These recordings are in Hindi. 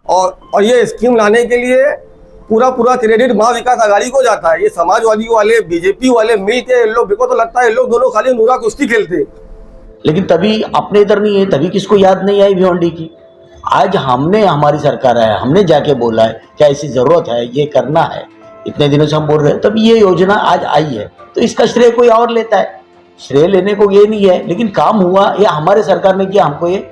और ये स्कीम लाने के लिए पूरा क्रेडिट महा विकास आघाड़ी को जाता है। ये समाजवादी वाले बीजेपी वाले मिल के इन लोग, मेरे को तो लगता है इन लोग दोनों खाली नूरा कुश्ती खेलते। लेकिन तभी अपने इधर नहीं है, तभी किसको याद नहीं आई भिवंडी की। आज हमने, हमारी सरकार है, हमने जाके बोला है क्या ऐसी जरूरत है, ये करना है, इतने दिनों से हम बोल रहे हैं, तब ये योजना आज आई है। तो इसका श्रेय कोई और लेता है, श्रेय लेने को ये नहीं है, लेकिन काम हुआ ये हमारे सरकार ने किया, हमको ये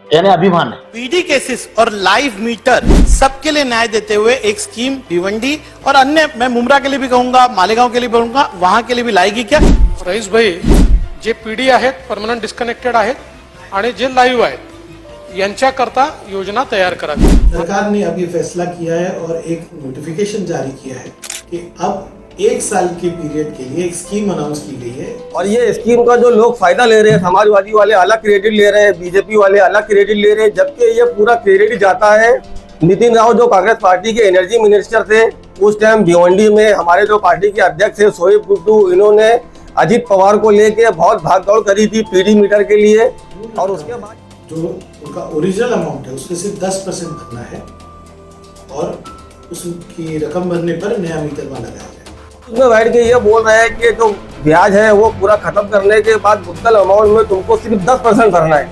यानी अभिमान है। पीडी केसेस और लाइव मीटर सबके लिए न्याय देते हुए एक स्कीम भिवंडी और अन्य, मैं मुंब्रा के लिए भी कहूंगा, मालेगांव के लिए भी कहूंगा, वहां के लिए भी लाएगी क्या? रईस भाई, जे पीडी आहेत, परमनंट डिस्कनेक्टेड आहेत आणि जे लाईव्ह आहेत, यांच्याकरता योजना तयार करावी। सरकार ने अभी फैसला किया है और एक नोटिफिकेशन जारी किया है कि अब 1 साल के पीरियड के लिए एक स्कीम अनाउंस की गई है। और ये स्कीम का जो लोग फायदा ले रहे हैं, समाजवादी वाले अलग क्रेडिट ले रहे हैं, बीजेपी वाले अलग क्रेडिट ले रहे हैं, जबकि ये पूरा क्रेडिट जाता है नितिन राव जो कांग्रेस पार्टी के एनर्जी मिनिस्टर थे उस टाइम भिवंडी में। हमारे जो पार्टी के अध्यक्ष थे शोएब गुड्डू, इन्होंने अजित पवार को लेके बहुत भागदौड़ करी थी पीडी मीटर के लिए। और उसके बाद जो उनका ओरिजिनल अमाउंट है उसमें सिर्फ 10% भरना है और उसकी रकम भरने पर नया मीटर लगाया जाए। उसमें बैठ के ये बोल रहे हैं कि जो ब्याज है वो पूरा खत्म करने के बाद मुद्दल अमाउंट में तुमको सिर्फ 10% भरना है,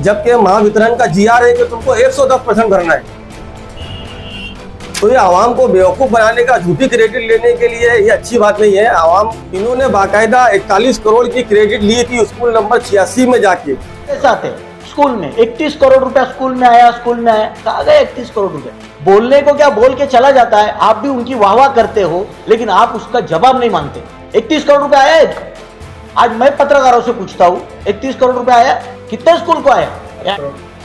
जबकि महावितरण का जीआर है कि तुमको 110% भरना है। तो ये आवाम को बेवकूफ बनाने का, झूठी क्रेडिट लेने के लिए ये अच्छी बात नहीं है। आवाम, इन्होंने बाकायदा 41 करोड़ की क्रेडिट ली थी स्कूल नंबर 86 में जाके। साथ है स्कूल में 31 करोड़ रुपया स्कूल में आया, कहा गया 31 करोड़ रुपए। बोलने को क्या बोल के चला जाता है, आप भी उनकी वाहवाह करते हो, लेकिन आप उसका जवाब नहीं मांगते। 31 करोड़ रुपया आया, आज मैं पत्रकारों से पूछता हूँ 31 करोड़ रुपया आया, कितने स्कूल को आया?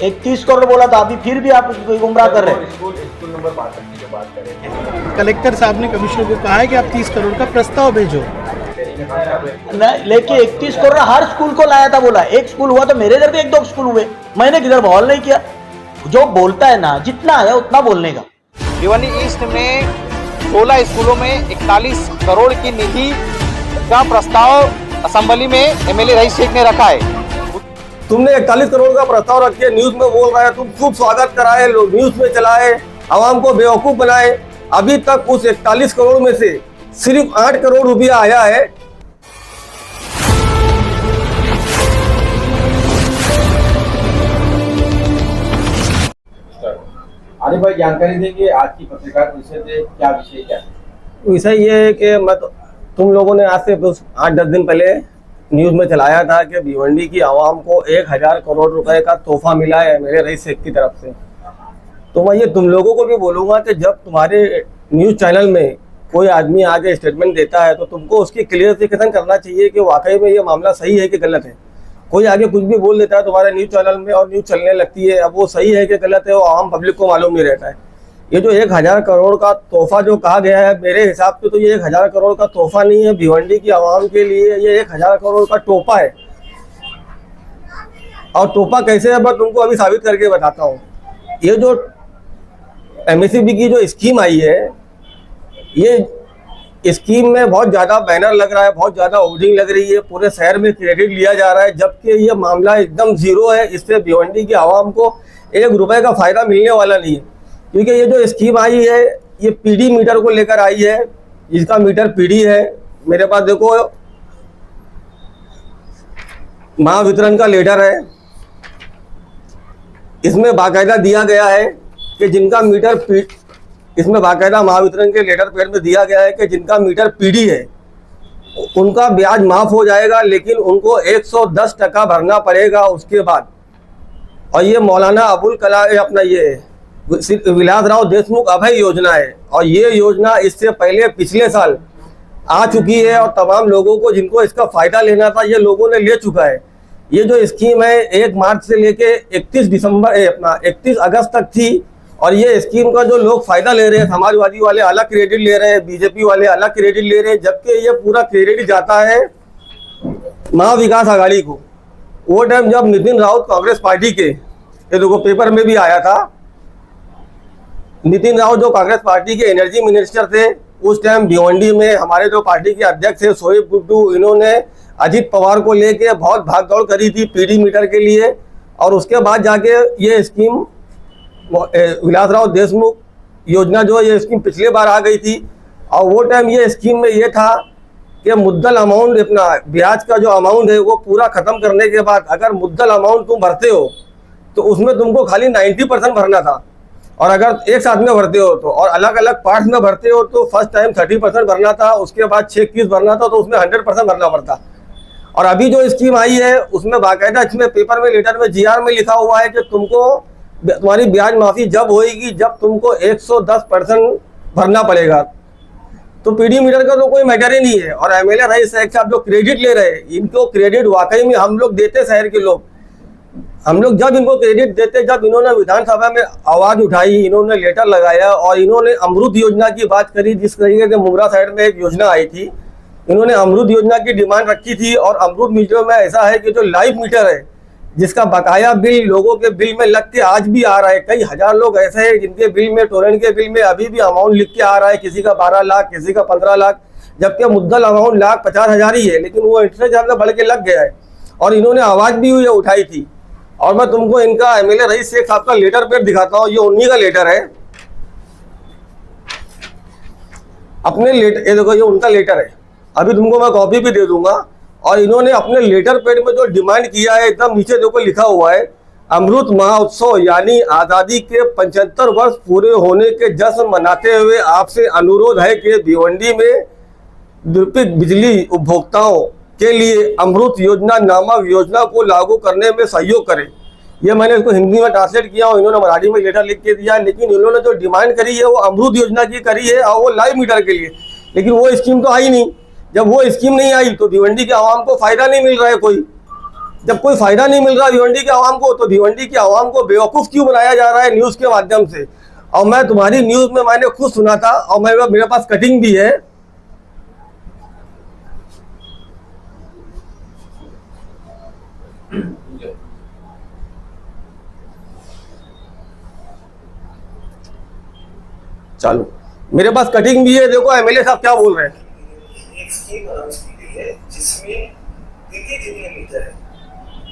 31 करोड़ बोला था, अभी फिर भी आप गुमराह कर रहे हैं। स्कूल नंबर 62 की बात करें, कलेक्टर साहब ने कमिश्नर को कहा है कि आप 30 करोड़ का प्रस्ताव भेजो। लेकिन 31 करोड़ हर स्कूल को लाया था, बोला एक स्कूल हुआ तो मेरे इधर भी 1-2 स्कूल हुए, मैंने किधर बहौल नहीं किया। जो बोलता है ना, जितना आया उतना बोलने का। भिवंडी ईस्ट में 16 स्कूलों में 41 करोड़ की निधि का प्रस्ताव असेंबली में एमएलए रईस शेख ने रखा है। तुमने 41 करोड़ का प्रस्ताव रखे, न्यूज में बोल रहा है, तुम खूब स्वागत कराए, लोग न्यूज में चलाए, आवाम को बेवकूफ बनाए। अभी तक उस 41 करोड़ में से सिर्फ 8 करोड़ रुपया आया है। आरिफ भाई जानकारी देंगे आज की पत्रकार परिषद में क्या विषय क्या है? विषय ये है कि मैं तुम लोगों ने आज से 8-10 दिन पहले न्यूज में चलाया था कि भिवंडी की आवाम को 1000 करोड़ रुपए का तोहफा मिला है मेरे रईस शेख की तरफ से। तो मैं ये तुम लोगों को भी बोलूँगा कि जब तुम्हारे न्यूज़ चैनल में कोई आदमी आगे स्टेटमेंट देता है तो तुमको उसकी क्लियरिफिकेशन करना चाहिए कि वाकई में ये मामला सही है कि गलत है। कोई आगे कुछ भी बोल देता है तुम्हारे न्यूज़ चैनल में और न्यूज़ चलने लगती है, अब वो सही है कि गलत है वो आम पब्लिक को मालूम नहीं रहता है। ये जो 1000 करोड़ का तोहफा जो कहा गया है, मेरे हिसाब से तो ये 1000 करोड़ का तोहफा नहीं है भिवंडी की आवाम के लिए, ये 1000 करोड़ का टोपा है। और टोपा कैसे है मैं तुमको अभी साबित करके बताता हूँ। ये जो एमएसपी की जो स्कीम आई है, ये स्कीम में बहुत ज़्यादा बैनर लग रहा है, बहुत ज़्यादा होर्डिंग लग रही है, पूरे शहर में क्रेडिट लिया जा रहा है, जबकि ये मामला एकदम जीरो है। इससे भिवंडी की आवाम को 1 रुपए का फ़ायदा मिलने वाला नहीं है, क्योंकि ये जो स्कीम आई है ये पीडी मीटर को लेकर आई है। इसका मीटर पीडी है, मेरे पास देखो महावितरण का लेटर है, इसमें बाकायदा दिया गया है कि जिनका मीटर इसमें बाकायदा महावितरण के लेटर पेड में दिया गया है कि जिनका मीटर पीडी है उनका ब्याज माफ़ हो जाएगा, लेकिन उनको 110% भरना पड़ेगा उसके बाद। और ये मौलाना अबुल कलाम अपना ये विलासराव देशमुख अभय योजना है, और ये योजना इससे पहले पिछले साल आ चुकी है और तमाम लोगों को जिनको इसका फ़ायदा लेना था ये लोगों ने ले चुका है। ये जो स्कीम है 1 मार्च से लेके 31 अगस्त तक थी, और ये स्कीम का जो लोग फ़ायदा ले रहे हैं, समाजवादी वाले अलग क्रेडिट ले रहे हैं, बीजेपी वाले अलग क्रेडिट ले रहे हैं, जबकि ये पूरा क्रेडिट जाता है महा विकास आघाड़ी को। वो टाइम जब नितिन राउत कांग्रेस पार्टी के, ये देखो पेपर में भी आया था, नितिन राउत जो कांग्रेस पार्टी के एनर्जी मिनिस्टर थे उस टाइम भिवंडी में हमारे जो पार्टी के अध्यक्ष थे शोएब गुड्डू, इन्होंने अजित पवार को लेके बहुत भागदौड़ करी थी पीडी मीटर के लिए, और उसके बाद जाके ये स्कीम विलासराव देशमुख योजना जो है ये स्कीम पिछले बार आ गई थी, और वो टाइम ये स्कीम में ये था कि मुद्दल अमाउंट अपना ब्याज का जो अमाउंट है वो पूरा ख़त्म करने के बाद अगर मुद्दल अमाउंट तुम भरते हो तो उसमें तुमको खाली 90% भरना था, और अगर एक साथ में भरते हो तो और अलग अलग पार्ट्स में भरते हो तो फर्स्ट टाइम 30% भरना था, उसके बाद 6 किस्त भरना था, तो उसमें 100% भरना पड़ता। और अभी जो स्कीम आई है उसमें बाकायदा इसमें पेपर में लेटर में GR में लिखा हुआ है कि तुम्हारी ब्याज माफ़ी जब होएगी जब तुमको 110% भरना पड़ेगा। तो पीडी मीटर का तो कोई मैटर ही नहीं है। और MLA रईस साहब जो क्रेडिट ले रहे हैं, इनको क्रेडिट वाकई में हम लोग देते, शहर के लोग, हम लोग जब इनको क्रेडिट देते जब इन्होंने विधानसभा में आवाज़ उठाई, इन्होंने लेटर लगाया और इन्होंने अमृत योजना की बात करी, जिस तरीके से मुमरा साइड में एक योजना आई थी, इन्होंने अमृत योजना की डिमांड रखी थी। और अमृत मीटर में ऐसा है कि जो लाइव मीटर है जिसका बकाया बिल लोगों के बिल में लग के आज भी आ रहा है, कई हजार लोग ऐसे हैं जिनके बिल में, टोरेंट के बिल में अभी भी अमाउंट लिख के आ रहा है, किसी का 12 लाख, किसी का 15 लाख, जबकि मुद्दल अमाउंट 1,50,000 ही है, लेकिन वो इंटरेस्ट ज़्यादा बढ़ के लग गया है। और इन्होंने आवाज़ भी हुई उठाई थी। और मैं तुमको इनका MLA रईस साहब का लेटर पेड दिखाता हूँ, ये उन्हीं का लेटर है, अपने लेटर, ये देखो ये उनका लेटर है, अभी तुमको मैं कॉपी भी दे दूंगा। और इन्होंने अपने लेटर पेड में जो डिमांड किया है, एकदम नीचे देखो लिखा हुआ है, अमृत महोत्सव यानी आज़ादी के 75 वर्ष पूरे होने के जश्न मनाते हुए आपसे अनुरोध है कि भिवंडी में द्वीपित बिजली उपभोक्ताओं के लिए अमृत योजना नामक योजना को लागू करने में सहयोग करें। ये मैंने इसको हिंदी में ट्रांसलेट किया और इन्होंने मराठी में लेटर लिख के दिया, लेकिन इन्होंने जो डिमांड करी है वो अमृत योजना की करी है और वो लाइव मीटर के लिए, लेकिन वो स्कीम तो आई नहीं। जब वो स्कीम नहीं आई तो भिवंडी के आवाम को फ़ायदा नहीं मिल रहा है कोई। जब कोई फ़ायदा नहीं मिल रहा भिवंडी के आवाम को, तो भिवंडी के आवाम को बेवकूफ़ क्यों बनाया जा रहा है न्यूज़ के माध्यम से। और मैं तुम्हारी न्यूज़ में मैंने खुद सुना था, और मेरे पास कटिंग भी है, चालू मेरे पास कटिंग भी है, देखो MLA साहब क्या बोल रहे हैं। एक स्कीम अनाउंस की गई है जिसमें देखिए जितने मीटर है,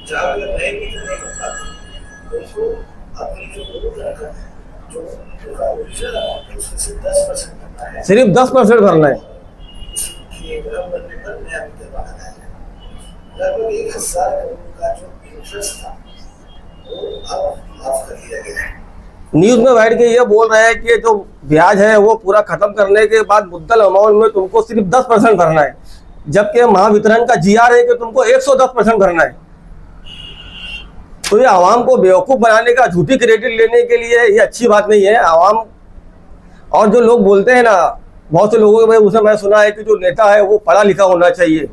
जहाँ अगर नए मीटर नहीं बन पाते तो उसको अपनी जो रकम है, जो ओरिजिनल अमाउंट है उसमें से 10% भरना है, सिर्फ 10% भरना है। उसकी रकम बनने पर नया मीटर बनाना है। लगभग 1,000 करोड़ का जो इंटरेस्ट था वो अब माफ कर दिया गया है। न्यूज़ में बैठ के ये बोल रहे हैं कि जो ब्याज है वो पूरा खत्म करने के बाद मुद्दल अमाउंट में तुमको सिर्फ 10% भरना है, जबकि महावितरण का GR है कि तुमको 110% भरना है। तो ये आवाम को बेवकूफ़ बनाने का, झूठी क्रेडिट लेने के लिए ये अच्छी बात नहीं है आवाम। और जो लोग बोलते हैं ना, बहुत से लोगों में उसे मैं सुना है कि जो नेता है वो पढ़ा लिखा होना चाहिए,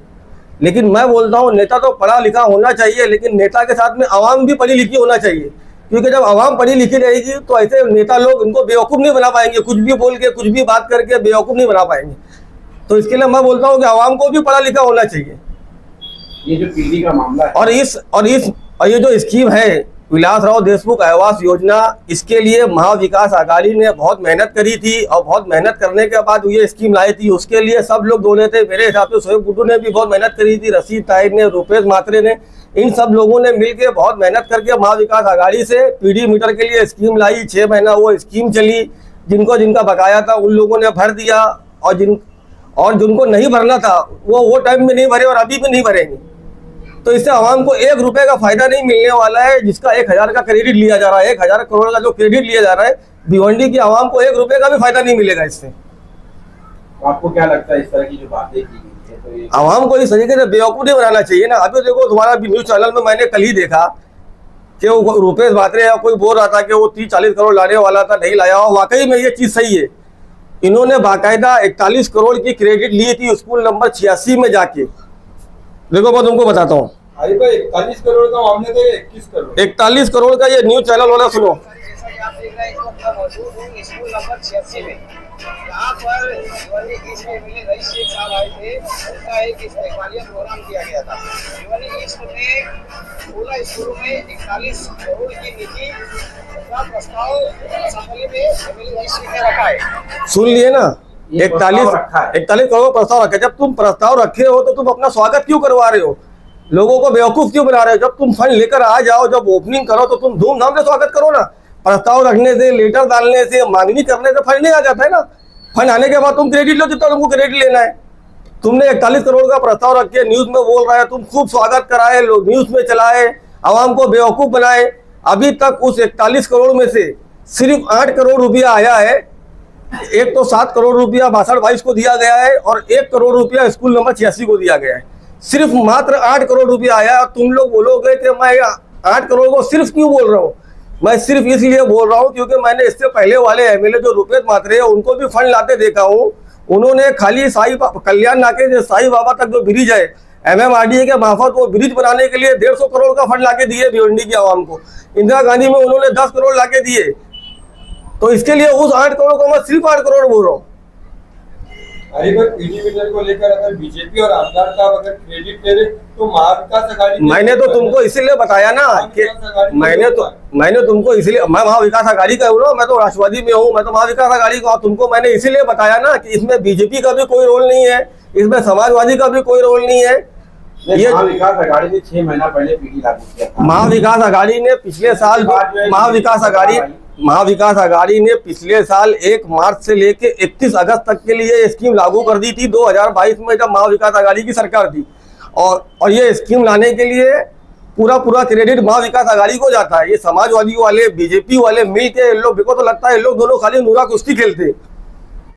लेकिन मैं बोलता हूँ नेता तो पढ़ा लिखा होना चाहिए, लेकिन नेता के साथ में आवाम भी पढ़ी लिखी होना चाहिए, क्योंकि जब आवाम पढ़ी लिखी रहेगी तो ऐसे नेता लोग इनको बेवकूफ़ नहीं बना पाएंगे, कुछ भी बोल के कुछ भी बात करके बेवकूफ़ नहीं बना पाएंगे। तो इसके लिए मैं बोलता हूँ कि आवाम को भी पढ़ा लिखा होना चाहिए। ये जो पीडी का मामला है और ये जो स्कीम है विलासराव देशमुख आवास योजना, इसके लिए महाविकास आघाड़ी ने बहुत मेहनत करी थी, और बहुत मेहनत करने के बाद ये स्कीम लाई थी। उसके लिए सब लोग बोले थे, मेरे हिसाब से शोएब गुड्डू ने भी बहुत मेहनत करी थी, रशीद ताहिर ने, रुपेश मात्रे ने, इन सब लोगों ने मिलकर बहुत मेहनत करके महाविकास आघाड़ी से पीडी मीटर के लिए स्कीम लाई। 6 महीना वो स्कीम चली, जिनका बकाया था उन लोगों ने भर दिया, और जिनको नहीं भरना था वो टाइम में नहीं भरे और अभी भी नहीं भरेंगे। तो इससे आवाम को 1 रुपए का फायदा नहीं मिलने वाला है, जिसका 1,000 का क्रेडिट लिया जा रहा है, 1,000 करोड़ का जो क्रेडिट लिया जा रहा है, भिवंडी की आवाम को 1 रुपए का भी फायदा नहीं मिलेगा इससे। आपको क्या लगता है इस तरह की जो बातें की गई है, तो ये आवाम को इस तरीके से बेवकूफ़ नहीं बनाना चाहिए ना। अभी देखो तुम्हारा भी न्यूज़ चैनल में मैंने कल ही देखा कि वो रुपेश मात्रे या कोई बोल रहा था कि वो 30-40 करोड़ लाने वाला था, नहीं लाया, और वाकई में ये चीज़ सही है। इन्होंने बाकायदा 41 करोड़ की क्रेडिट ली थी स्कूल नंबर 86 में जाके। देखो मैं तुमको बताता हूँ, 41 करोड़ का मामले थे, 21 करोड़ 41 करोड़ का ये न्यूज़ चैनल वाला सुनो। जैसा कि आप देख रहे हैं इस वक्त मैं मौजूद हूँ स्कूल नंबर 86 में। यहाँ पर भिवंडी ईस्ट में MLA रईस साहब आए थे, उनका एक इस्तेमालिया प्रोग्राम किया गया था। भिवंडी ईस्ट में 16 स्कूलों में 41 करोड़ की निधि का प्रस्ताव असेंबली में MLA रईस ने रखा है। सुन लिए ना, ये 41 करोड़ प्रस्ताव रखे। जब तुम प्रस्ताव रखे हो तो तुम अपना स्वागत क्यों करवा रहे हो, लोगों को बेवकूफ़ क्यों बना रहे हो? जब तुम फंड लेकर आ जाओ, जब ओपनिंग करो तो तुम धूमधाम से स्वागत करो ना। प्रस्ताव रखने से, लेटर डालने से, मांगनी करने से फंड नहीं आ जाता है ना। फंड आने के बाद तुम क्रेडिट लो जितना तुमको क्रेडिट लेना है। तुमने 41 करोड़ का प्रस्ताव रख के न्यूज में बोल रहा है, तुम खूब स्वागत कराए, लोग न्यूज में चलाए, आवाम को बेवकूफ बनाए। अभी तक उस 41 करोड़ में से सिर्फ 8 करोड़ रुपया आया है। एक तो 7 करोड़ रुपया 62-22 को दिया गया है और 1 करोड़ रुपया स्कूल नंबर 86 को दिया गया है। सिर्फ मात्र 8 करोड़ रुपया आया और तुम लोग बोलोगे कि मैं 8 करोड़ को सिर्फ क्यों बोल रहा हूँ। मैं सिर्फ इसलिए बोल रहा हूँ क्योंकि मैंने इससे पहले वाले एमएलए जो रुपेश मात्रे हैं उनको भी फंड लाते देखा हूँ। उन्होंने खाली कल्याण नाके से साई बाबा तक जो ब्रिज है MMRDA के मार्फत वो ब्रिज बनाने के लिए 150 करोड़ का फंड लाके दिए भिवंडी की आवाम को। इंदिरा गांधी में उन्होंने 10 करोड़ लाके दिए। तो इसके लिए उस 8 करोड़ को मैं सिर्फ 8 करोड़ बोल रहा हूँ। अरे भाई पीडी मीटर को लेकर अगर बीजेपी और आमदार का अगर क्रेडिट ले रहे तो महाविकास अघाड़ी, मैंने तो तुमको इसीलिए बताया ना कि मैंने तुमको इसलिए, मैं महाविकास अघाड़ी का हूँ ना, मैं तो राष्ट्रवादी में हूँ, मैं तो महाविकास अघाड़ी का। तुमको मैंने इसीलिए बताया ना कि इसमें बीजेपी का भी कोई रोल नहीं है, इसमें समाजवादी का भी कोई रोल नहीं है। ये महाविकास अघाड़ी ने 6 महीना पहले पीडी लागू किया था। महाविकास अघाड़ी ने पिछले साल महाविकास अघाड़ी ने पिछले साल 1 मार्च से लेके 31 अगस्त तक के लिए स्कीम लागू कर दी थी 2022 में, जब महाविकास अघाड़ी की सरकार थी। और ये स्कीम लाने के लिए पूरा क्रेडिट महाविकास अघाड़ी को जाता है। ये समाजवादी वाले, बीजेपी वाले मिल के इन लोग, मेरे को तो लगता है इन लोग दोनों खाली नूरा कुश्ती खेलते हैं।